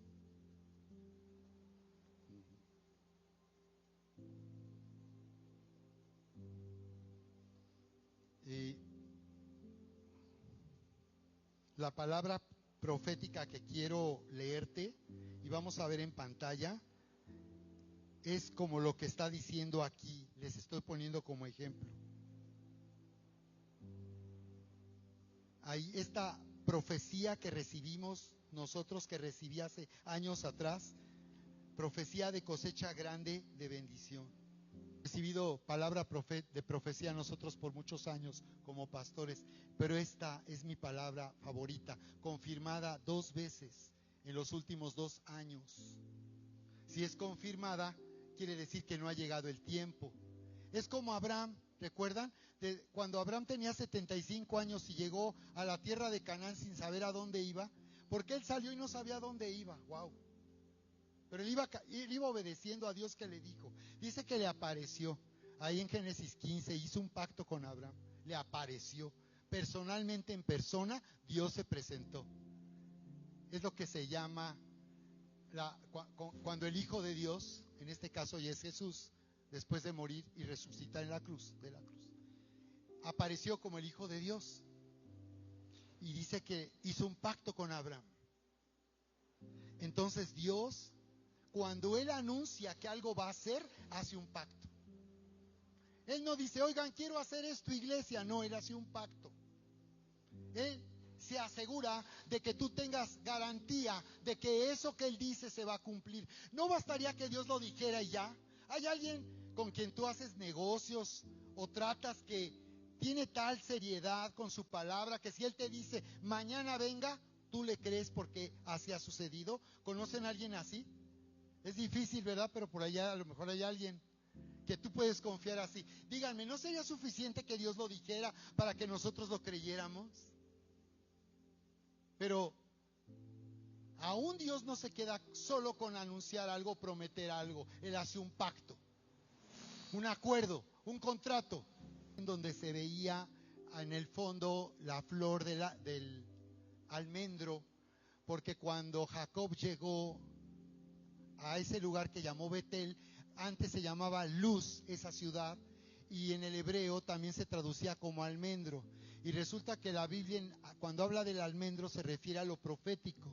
Y la palabra profética que quiero leerte, y vamos a ver en pantalla, es como lo que está diciendo aquí. Les estoy poniendo como ejemplo. Ahí esta profecía que recibimos nosotros, que recibí hace años atrás, profecía de cosecha grande de bendición. He recibido palabra de profecía nosotros por muchos años como pastores, pero esta es mi palabra favorita, confirmada 2 veces en los últimos 2 años. Si es confirmada, quiere decir que no ha llegado el tiempo. Es como Abraham, ¿recuerdan? Cuando Abraham tenía 75 años y llegó a la tierra de Canaán sin saber a dónde iba, porque él salió y no sabía a dónde iba. ¡Wow! Pero él iba obedeciendo a Dios que le dijo. Dice que le apareció. Ahí en Génesis 15 hizo un pacto con Abraham. Le apareció. Personalmente, en persona, Dios se presentó. Es lo que se llama cuando el Hijo de Dios, en este caso ya es Jesús, después de morir y resucitar en la cruz, apareció como el Hijo de Dios. Y dice que hizo un pacto con Abraham. Entonces Dios, cuando Él anuncia que algo va a hacer, hace un pacto. Él no dice, oigan, quiero hacer esto, iglesia. No, Él hace un pacto. Él se asegura de que tú tengas garantía de que eso que Él dice se va a cumplir. No bastaría que Dios lo dijera y ya. ¿Hay alguien con quien tú haces negocios o tratas que tiene tal seriedad con su palabra que si Él te dice, mañana venga, tú le crees porque así ha sucedido? ¿Conocen a alguien así? Es difícil, ¿verdad? Pero por allá a lo mejor hay alguien que tú puedes confiar así. Díganme, ¿no sería suficiente que Dios lo dijera para que nosotros lo creyéramos? Pero aún Dios no se queda solo con anunciar algo, prometer algo. Él hace un pacto, un acuerdo, un contrato, en donde se veía en el fondo la flor del almendro, porque cuando Jacob llegó a ese lugar que llamó Betel, antes se llamaba Luz esa ciudad, y en el hebreo también se traducía como almendro. Y resulta que la Biblia, cuando habla del almendro, se refiere a lo profético.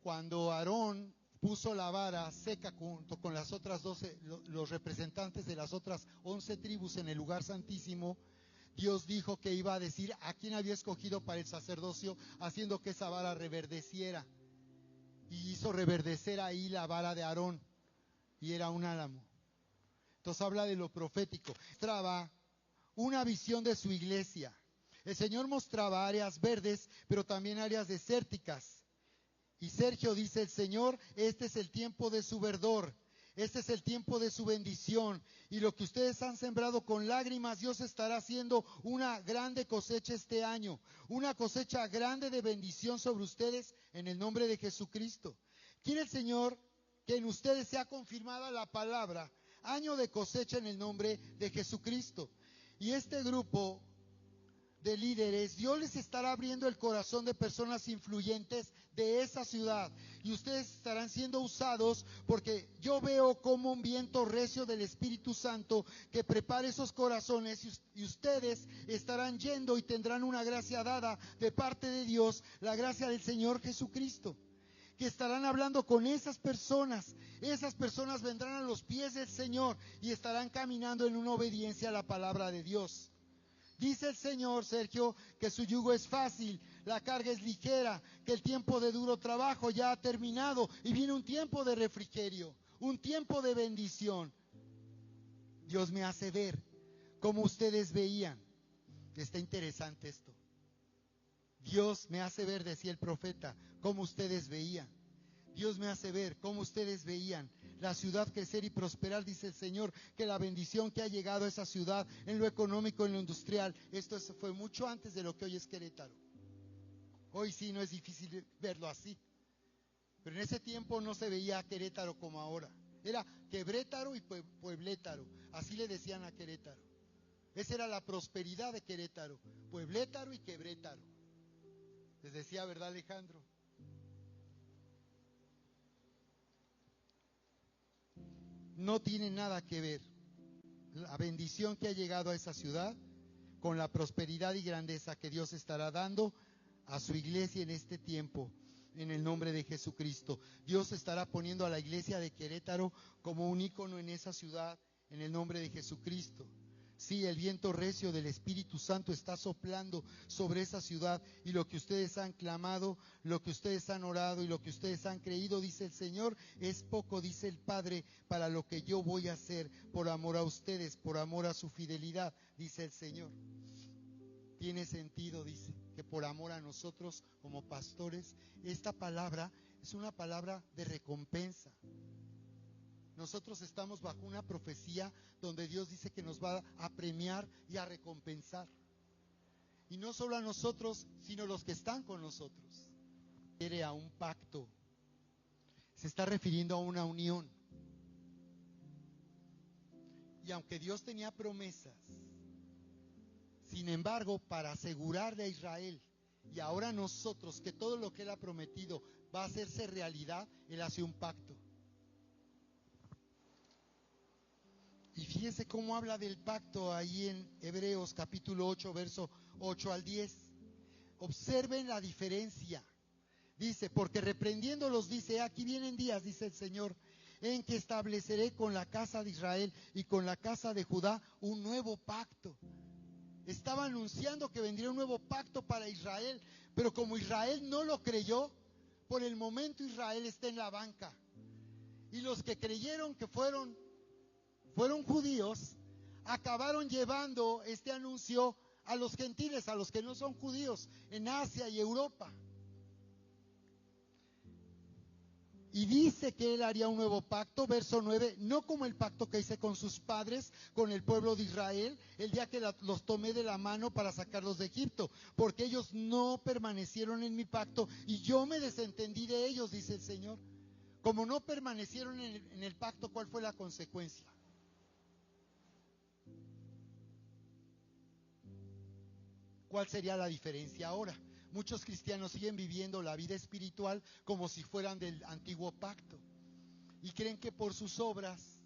Cuando Aarón puso la vara seca junto con las otras 12, los representantes de las otras 11 tribus en el lugar santísimo, Dios dijo que iba a decir a quién había escogido para el sacerdocio, haciendo que esa vara reverdeciera. Y hizo reverdecer ahí la vara de Aarón, y era un álamo. Entonces habla de lo profético. Mostraba una visión de su iglesia. El Señor mostraba áreas verdes, pero también áreas desérticas. Y Sergio dice, el Señor, este es el tiempo de su verdor, este es el tiempo de su bendición. Y lo que ustedes han sembrado con lágrimas, Dios estará haciendo una grande cosecha este año. Una cosecha grande de bendición sobre ustedes en el nombre de Jesucristo. Quiere el Señor que en ustedes sea confirmada la palabra, año de cosecha en el nombre de Jesucristo. Y este grupo de líderes, Dios les estará abriendo el corazón de personas influyentes de esa ciudad. Y ustedes estarán siendo usados porque yo veo como un viento recio del Espíritu Santo que prepara esos corazones y ustedes estarán yendo y tendrán una gracia dada de parte de Dios, la gracia del Señor Jesucristo, que estarán hablando con esas personas. Esas personas vendrán a los pies del Señor y estarán caminando en una obediencia a la palabra de Dios. Dice el Señor, Sergio, que su yugo es fácil, la carga es ligera, que el tiempo de duro trabajo ya ha terminado y viene un tiempo de refrigerio, un tiempo de bendición. Dios me hace ver como ustedes veían. Está interesante esto. Dios me hace ver, decía el profeta, como ustedes veían. Dios me hace ver cómo ustedes veían la ciudad crecer y prosperar, dice el Señor, que la bendición que ha llegado a esa ciudad en lo económico, en lo industrial, esto fue mucho antes de lo que hoy es Querétaro. Hoy sí no es difícil verlo así, pero en ese tiempo no se veía a Querétaro como ahora. Era Quebrétaro y Pueblétaro, así le decían a Querétaro. Esa era la prosperidad de Querétaro, Pueblétaro y Quebrétaro. Les decía, ¿verdad, Alejandro? No tiene nada que ver la bendición que ha llegado a esa ciudad con la prosperidad y grandeza que Dios estará dando a su iglesia en este tiempo, en el nombre de Jesucristo. Dios estará poniendo a la iglesia de Querétaro como un ícono en esa ciudad, en el nombre de Jesucristo. Sí, el viento recio del Espíritu Santo está soplando sobre esa ciudad, y lo que ustedes han clamado, lo que ustedes han orado y lo que ustedes han creído, dice el Señor, es poco, dice el Padre, para lo que yo voy a hacer por amor a ustedes, por amor a su fidelidad, dice el Señor. Tiene sentido, dice, que por amor a nosotros como pastores, esta palabra es una palabra de recompensa. Nosotros estamos bajo una profecía donde Dios dice que nos va a premiar y a recompensar. Y no solo a nosotros, sino los que están con nosotros. Quiere a un pacto. Se está refiriendo a una unión. Y aunque Dios tenía promesas, sin embargo, para asegurarle a Israel y ahora a nosotros que todo lo que Él ha prometido va a hacerse realidad, Él hace un pacto. Y fíjese cómo habla del pacto ahí en Hebreos capítulo 8, verso 8 al 10. Observen la diferencia. Dice, porque reprendiéndolos dice, aquí vienen días, dice el Señor, en que estableceré con la casa de Israel y con la casa de Judá un nuevo pacto. Estaba anunciando que vendría un nuevo pacto para Israel, pero como Israel no lo creyó, por el momento Israel está en la banca. Y los que creyeron que fueron judíos, acabaron llevando este anuncio a los gentiles, a los que no son judíos, en Asia y Europa. Y dice que Él haría un nuevo pacto, verso 9, no como el pacto que hice con sus padres, con el pueblo de Israel, el día que los tomé de la mano para sacarlos de Egipto, porque ellos no permanecieron en mi pacto y yo me desentendí de ellos, dice el Señor. Como no permanecieron en el pacto, ¿cuál fue la consecuencia? ¿Cuál sería la diferencia ahora? Muchos cristianos siguen viviendo la vida espiritual como si fueran del antiguo pacto y creen que por sus obras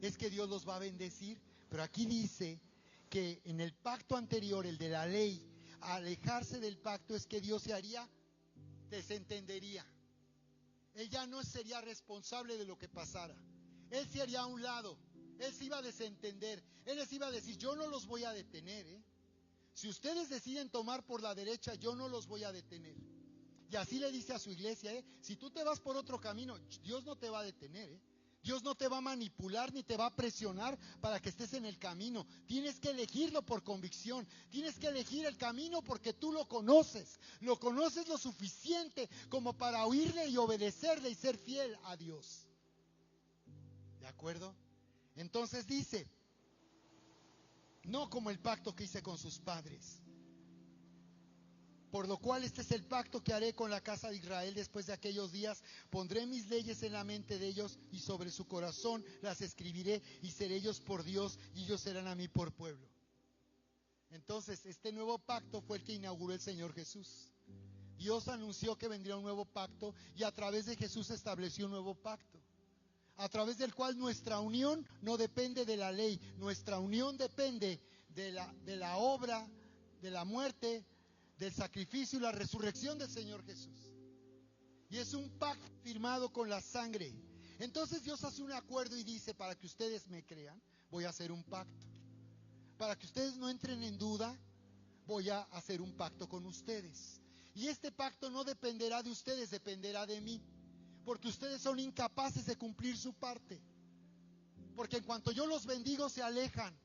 es que Dios los va a bendecir, pero aquí dice que en el pacto anterior, el de la ley, alejarse del pacto es que Dios se haría, desentendería. Él ya no sería responsable de lo que pasara. Él se haría a un lado, Él se iba a desentender, Él les iba a decir, yo no los voy a detener, Si ustedes deciden tomar por la derecha, yo no los voy a detener. Y así le dice a su iglesia, si tú te vas por otro camino, Dios no te va a detener, Dios no te va a manipular ni te va a presionar para que estés en el camino. Tienes que elegirlo por convicción. Tienes que elegir el camino porque tú lo conoces. Lo conoces lo suficiente como para oírle y obedecerle y ser fiel a Dios. ¿De acuerdo? Entonces dice, no como el pacto que hice con sus padres. Por lo cual este es el pacto que haré con la casa de Israel después de aquellos días. Pondré mis leyes en la mente de ellos y sobre su corazón las escribiré y seré ellos por Dios y ellos serán a mí por pueblo. Entonces, este nuevo pacto fue el que inauguró el Señor Jesús. Dios anunció que vendría un nuevo pacto y a través de Jesús estableció un nuevo pacto, a través del cual nuestra unión no depende de la ley, nuestra unión depende de la obra, de la muerte, del sacrificio y la resurrección del Señor Jesús. Y es un pacto firmado con la sangre. Entonces Dios hace un acuerdo y dice, para que ustedes me crean, voy a hacer un pacto. Para que ustedes no entren en duda, voy a hacer un pacto con ustedes. Y este pacto no dependerá de ustedes, dependerá de mí. Porque ustedes son incapaces de cumplir su parte. Porque en cuanto yo los bendigo, se alejan.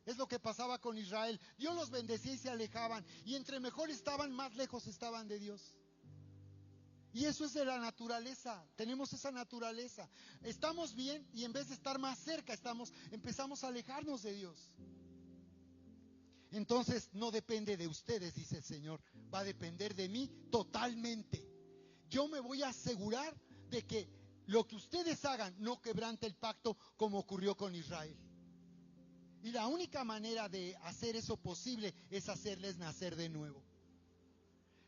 Es lo que pasaba con Israel. Dios los bendecía y se alejaban. Y entre mejor estaban, más lejos estaban de Dios. Y eso es de la naturaleza. Tenemos esa naturaleza. Estamos bien y en vez de estar más cerca, empezamos a alejarnos de Dios. Entonces no depende de ustedes, dice el Señor. Va a depender de mí totalmente. Yo me voy a asegurar de que lo que ustedes hagan no quebrante el pacto como ocurrió con Israel. Y la única manera de hacer eso posible es hacerles nacer de nuevo.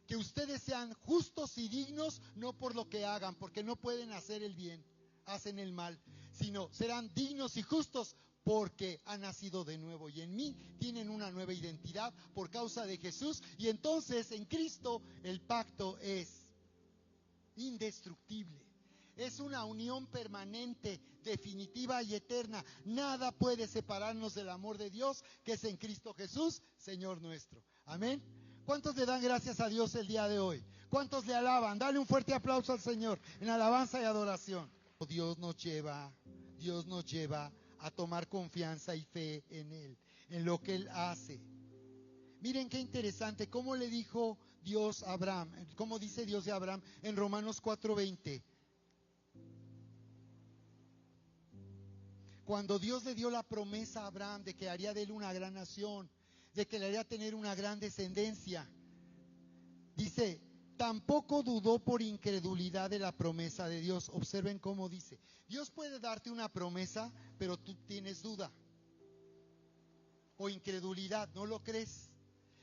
Que ustedes sean justos y dignos, no por lo que hagan, porque no pueden hacer el bien, hacen el mal, sino serán dignos y justos porque han nacido de nuevo. Y en mí tienen una nueva identidad por causa de Jesús. Y entonces en Cristo el pacto es indestructible. Es una unión permanente, definitiva y eterna. Nada puede separarnos del amor de Dios que es en Cristo Jesús, Señor nuestro. Amén. ¿Cuántos le dan gracias a Dios el día de hoy? ¿Cuántos le alaban? Dale un fuerte aplauso al Señor en alabanza y adoración. Dios nos lleva a tomar confianza y fe en Él, en lo que Él hace. Miren qué interesante, cómo le dijo Dios a Abraham, cómo dice Dios de Abraham en Romanos 4:20. Cuando Dios le dio la promesa a Abraham de que haría de él una gran nación, de que le haría tener una gran descendencia, dice, tampoco dudó por incredulidad de la promesa de Dios. Observen cómo dice, Dios puede darte una promesa, pero tú tienes duda o incredulidad, ¿no lo crees?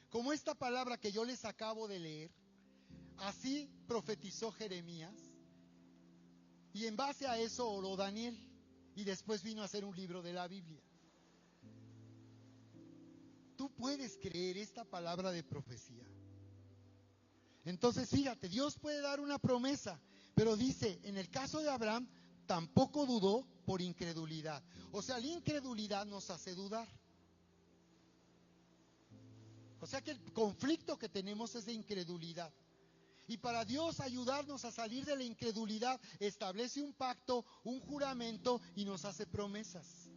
Como esta palabra que yo les acabo de leer, así profetizó Jeremías, y en base a eso oró Daniel, y después vino a hacer un libro de la Biblia. Tú puedes creer esta palabra de profecía. Entonces fíjate, Dios puede dar una promesa, pero dice, en el caso de Abraham, tampoco dudó por incredulidad. O sea, la incredulidad nos hace dudar. O sea que el conflicto que tenemos es de incredulidad. Y para Dios ayudarnos a salir de la incredulidad, establece un pacto, un juramento y nos hace promesas.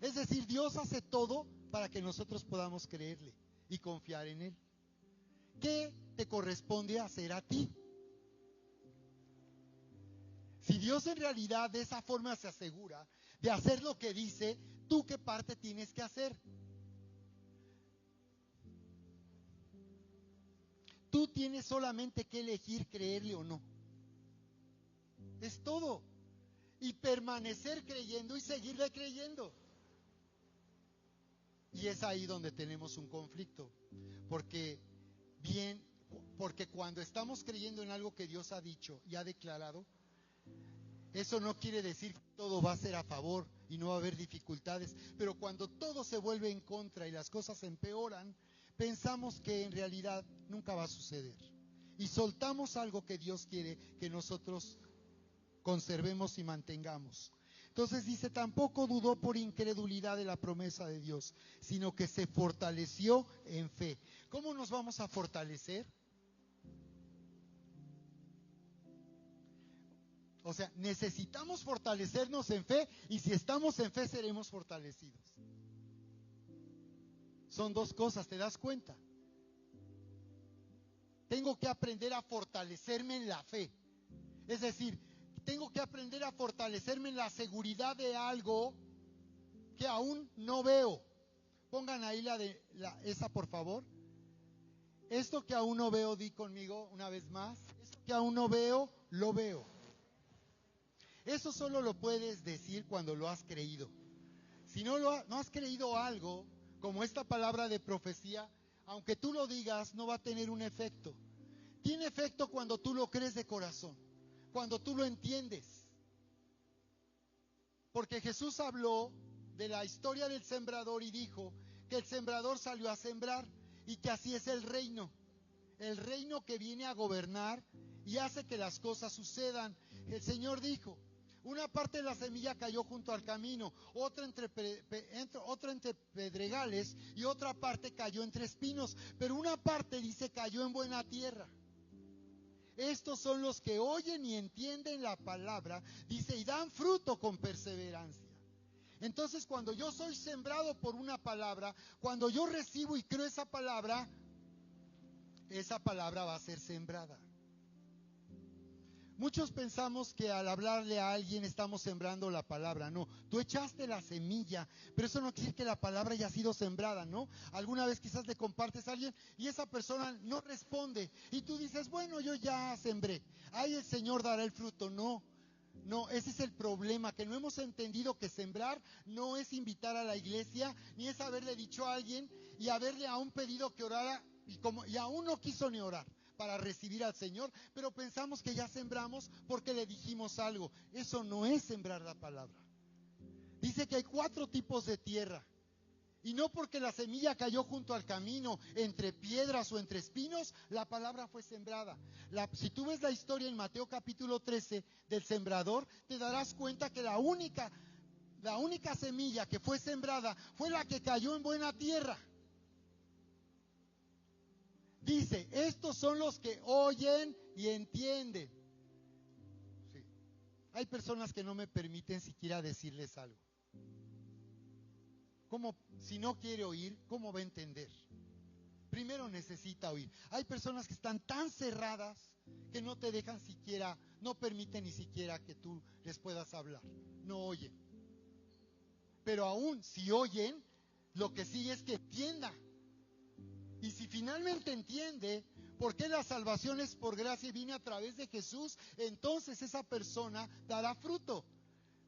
Es decir, Dios hace todo para que nosotros podamos creerle y confiar en Él. ¿Qué te corresponde hacer a ti? Si Dios en realidad de esa forma se asegura de hacer lo que dice, ¿tú qué parte tienes que hacer? Tú tienes solamente que elegir creerle o no. Es todo. Y permanecer creyendo y seguirle creyendo. Y es ahí donde tenemos un conflicto. Porque cuando estamos creyendo en algo que Dios ha dicho y ha declarado, eso no quiere decir que todo va a ser a favor y no va a haber dificultades. Pero cuando todo se vuelve en contra y las cosas empeoran, pensamos que en realidad nunca va a suceder. Y soltamos algo que Dios quiere que nosotros conservemos y mantengamos. Entonces dice, tampoco dudó por incredulidad de la promesa de Dios, sino que se fortaleció en fe. ¿Cómo nos vamos a fortalecer? O sea, necesitamos fortalecernos en fe, y si estamos en fe seremos fortalecidos. Son dos cosas, ¿te das cuenta? Tengo que aprender a fortalecerme en la fe. Es decir, tengo que aprender a fortalecerme en la seguridad de algo que aún no veo. Pongan ahí esa por favor. Esto que aún no veo, di conmigo una vez más. Esto que aún no veo, lo veo. Eso solo lo puedes decir cuando lo has creído. Si no has creído algo, como esta palabra de profecía, aunque tú lo digas, no va a tener un efecto. Tiene efecto cuando tú lo crees de corazón, cuando tú lo entiendes. Porque Jesús habló de la historia del sembrador y dijo que el sembrador salió a sembrar y que así es el reino que viene a gobernar y hace que las cosas sucedan. El Señor dijo, una parte de la semilla cayó junto al camino, otra entre pedregales y otra parte cayó entre espinos, pero una parte, dice, cayó en buena tierra. Estos son los que oyen y entienden la palabra, dice, y dan fruto con perseverancia. Entonces, cuando yo soy sembrado por una palabra, cuando yo recibo y creo esa palabra va a ser sembrada. Muchos pensamos que al hablarle a alguien estamos sembrando la palabra. No, tú echaste la semilla, pero eso no quiere decir que la palabra haya sido sembrada, ¿no? Alguna vez quizás le compartes a alguien y esa persona no responde y tú dices, bueno, yo ya sembré, ahí el Señor dará el fruto. No, ese es el problema, que no hemos entendido que sembrar no es invitar a la iglesia, ni es haberle dicho a alguien y haberle aún pedido que orara y aún no quiso ni orar para recibir al Señor, pero pensamos que ya sembramos porque le dijimos algo. Eso no es sembrar la palabra. Dice que hay 4 tipos de tierra. Y no porque la semilla cayó junto al camino, entre piedras o entre espinos, la palabra fue sembrada. Si tú ves la historia en Mateo capítulo 13 del sembrador, te darás cuenta que la única semilla que fue sembrada fue la que cayó en buena tierra. Dice, estos son los que oyen y entienden. Sí. Hay personas que no me permiten siquiera decirles algo. ¿Cómo? Si no quiere oír, ¿cómo va a entender? Primero necesita oír. Hay personas que están tan cerradas que no te dejan siquiera, no permiten ni siquiera que tú les puedas hablar. No oyen. Pero aún si oyen, lo que sigue es que entienda. Y si finalmente entiende por qué la salvación es por gracia y viene a través de Jesús, entonces esa persona dará fruto,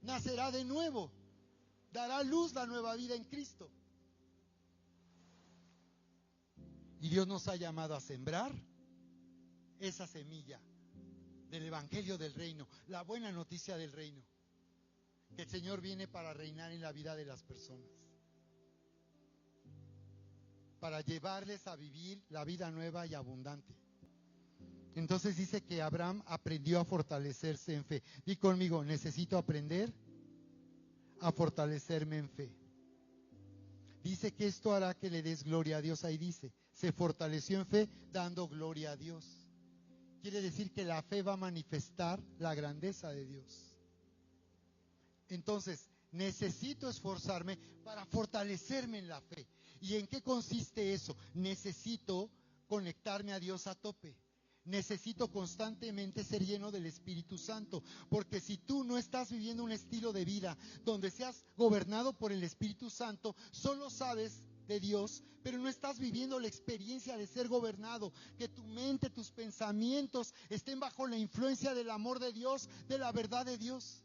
nacerá de nuevo, dará luz la nueva vida en Cristo. Y Dios nos ha llamado a sembrar esa semilla del Evangelio del Reino, la buena noticia del Reino, que el Señor viene para reinar en la vida de las personas, para llevarles a vivir la vida nueva y abundante. Entonces dice que Abraham aprendió a fortalecerse en fe. Di conmigo, necesito aprender a fortalecerme en fe. Dice que esto hará que le des gloria a Dios. Ahí dice, se fortaleció en fe dando gloria a Dios. Quiere decir que la fe va a manifestar la grandeza de Dios. Entonces, necesito esforzarme para fortalecerme en la fe. ¿Y en qué consiste eso? Necesito conectarme a Dios a tope. Necesito constantemente ser lleno del Espíritu Santo, porque si tú no estás viviendo un estilo de vida donde seas gobernado por el Espíritu Santo, solo sabes de Dios, pero no estás viviendo la experiencia de ser gobernado, que tu mente, tus pensamientos estén bajo la influencia del amor de Dios, de la verdad de Dios.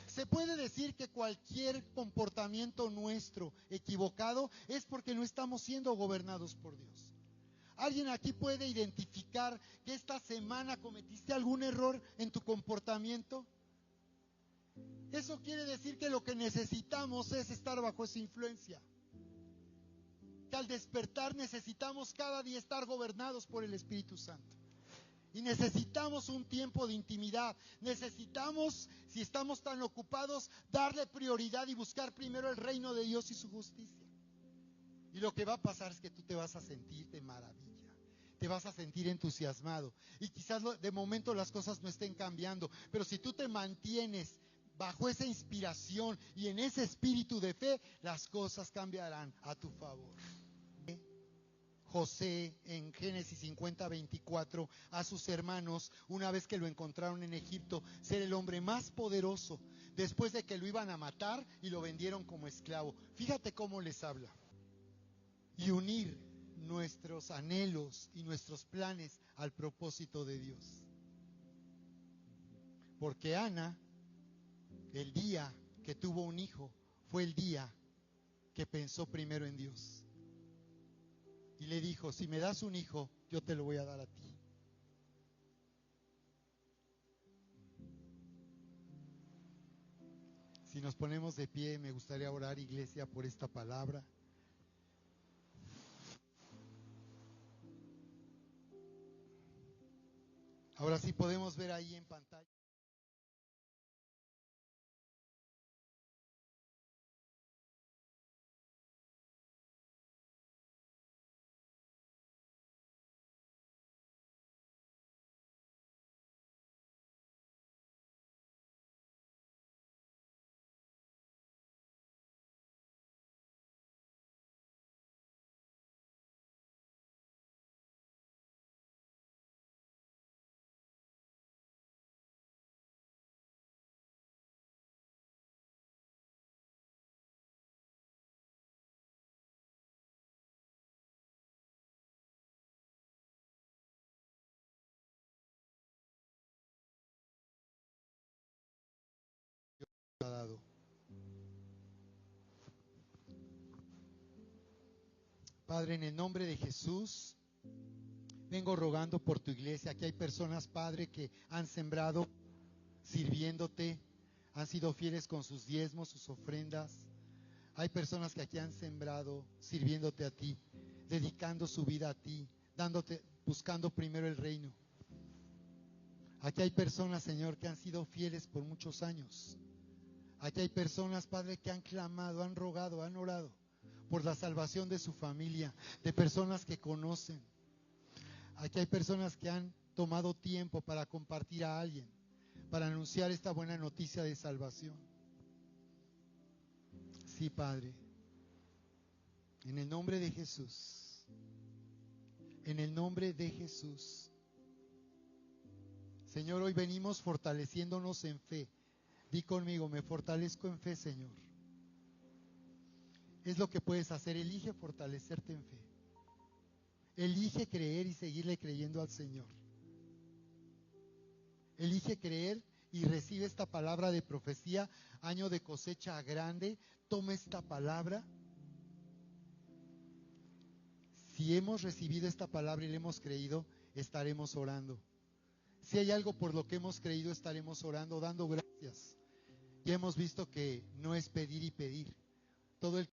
Se puede decir que cualquier comportamiento nuestro equivocado es porque no estamos siendo gobernados por Dios. ¿Alguien aquí puede identificar que esta semana cometiste algún error en tu comportamiento? Eso quiere decir que lo que necesitamos es estar bajo esa influencia. Que al despertar necesitamos cada día estar gobernados por el Espíritu Santo. Y necesitamos un tiempo de intimidad. Necesitamos, si estamos tan ocupados, darle prioridad y buscar primero el reino de Dios y su justicia. Y lo que va a pasar es que tú te vas a sentir de maravilla. Te vas a sentir entusiasmado. Y quizás de momento las cosas no estén cambiando. Pero si tú te mantienes bajo esa inspiración y en ese espíritu de fe, las cosas cambiarán a tu favor. José en Génesis 50:24 a sus hermanos, una vez que lo encontraron en Egipto, ser el hombre más poderoso, después de que lo iban a matar y lo vendieron como esclavo. Fíjate cómo les habla. Y unir nuestros anhelos y nuestros planes al propósito de Dios. Porque Ana, el día que tuvo un hijo, fue el día que pensó primero en Dios. Y le dijo, si me das un hijo, yo te lo voy a dar a ti. Si nos ponemos de pie, me gustaría orar, iglesia, por esta palabra. Ahora sí podemos ver ahí en pantalla. Dado. Padre, en el nombre de Jesús, vengo rogando por tu iglesia. Aquí hay personas, Padre, que han sembrado sirviéndote, han sido fieles con sus diezmos, sus ofrendas. Hay personas que aquí han sembrado sirviéndote a ti, dedicando su vida a ti, buscando primero el reino. Aquí hay personas, Señor, que han sido fieles por muchos años. Aquí hay personas, Padre, que han clamado, han rogado, han orado por la salvación de su familia, de personas que conocen. Aquí hay personas que han tomado tiempo para compartir a alguien, para anunciar esta buena noticia de salvación. Sí, Padre, en el nombre de Jesús, en el nombre de Jesús. Señor, hoy venimos fortaleciéndonos en fe. Di conmigo, me fortalezco en fe, Señor. Es lo que puedes hacer, elige fortalecerte en fe. Elige creer y seguirle creyendo al Señor. Elige creer y recibe esta palabra de profecía, año de cosecha grande. Toma esta palabra. Si hemos recibido esta palabra y le hemos creído, estaremos orando. Si hay algo por lo que hemos creído, estaremos orando, dando gracias. Ya hemos visto que no es pedir y pedir. Todo el